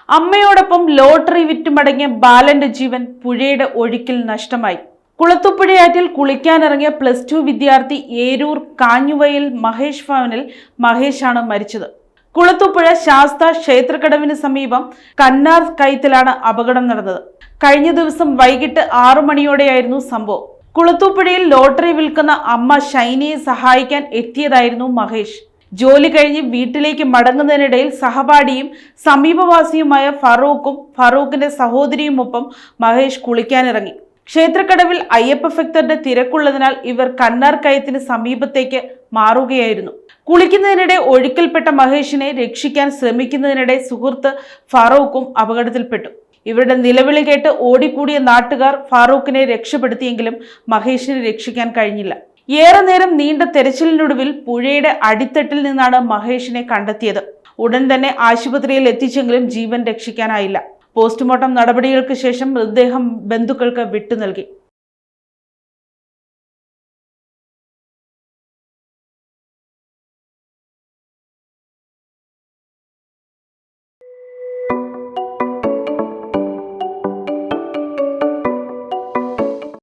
അമ്മയോടൊപ്പം ലോട്ടറി വിറ്റുമടങ്ങിയ ബാലന്റെ ജീവൻ പുഴയുടെ ഒഴുക്കിൽ നഷ്ടമായി. കുളത്തൂപ്പുഴയാറ്റിൽ കുളിക്കാനിറങ്ങിയ +2 വിദ്യാർത്ഥി ഏരൂർ കാഞ്ഞുവയൽ മഹേഷ് ഭവനിൽ മഹേഷാണ് മരിച്ചത്. കുളത്തൂപ്പുഴ ശാസ്ത ക്ഷേത്രക്കടവിന് സമീപം കന്നാർ കയത്തിലാണ് അപകടം നടന്നത്. കഴിഞ്ഞ ദിവസം വൈകിട്ട് 6 മണിയോടെയായിരുന്നു സംഭവം. കുളത്തൂപ്പുഴയിൽ ലോട്ടറി വിൽക്കുന്ന അമ്മ ഷൈനിയെ സഹായിക്കാൻ എത്തിയതായിരുന്നു മഹേഷ്. ജോലി കഴിഞ്ഞ് വീട്ടിലേക്ക് മടങ്ങുന്നതിനിടയിൽ സഹപാഠിയും സമീപവാസിയുമായ ഫറൂഖിന്റെ സഹോദരിയുമൊപ്പം മഹേഷ് കുളിക്കാനിറങ്ങി. ക്ഷേത്രക്കടവിൽ അയ്യപ്പ ഭക്തരുടെ തിരക്കുള്ളതിനാൽ ഇവർ കന്നാർ കയത്തിന് സമീപത്തേക്ക് മാറുകയായിരുന്നു. കുളിക്കുന്നതിനിടെ ഒഴുക്കിൽപ്പെട്ട മഹേഷിനെ രക്ഷിക്കാൻ ശ്രമിക്കുന്നതിനിടെ സുഹൃത്ത് ഫറൂഖും അപകടത്തിൽപ്പെട്ടു. ഇവരുടെ നിലവിളി കേട്ട് ഓടിക്കൂടിയ നാട്ടുകാർ ഫറൂഖിനെ രക്ഷപ്പെടുത്തിയെങ്കിലും മഹേഷിനെ രക്ഷിക്കാൻ കഴിഞ്ഞില്ല. ഏറെ നേരം നീണ്ട തെരച്ചിലിനൊടുവിൽ പുഴയുടെ അടിത്തട്ടിൽ നിന്നാണ് മഹേഷിനെ കണ്ടെത്തിയത്. ഉടൻ തന്നെ ആശുപത്രിയിൽ എത്തിച്ചെങ്കിലും ജീവൻ രക്ഷിക്കാനായില്ല. പോസ്റ്റ്മോർട്ടം നടപടികൾക്ക് ശേഷം മൃതദേഹം ബന്ധുക്കൾക്ക് വിട്ടു നൽകി.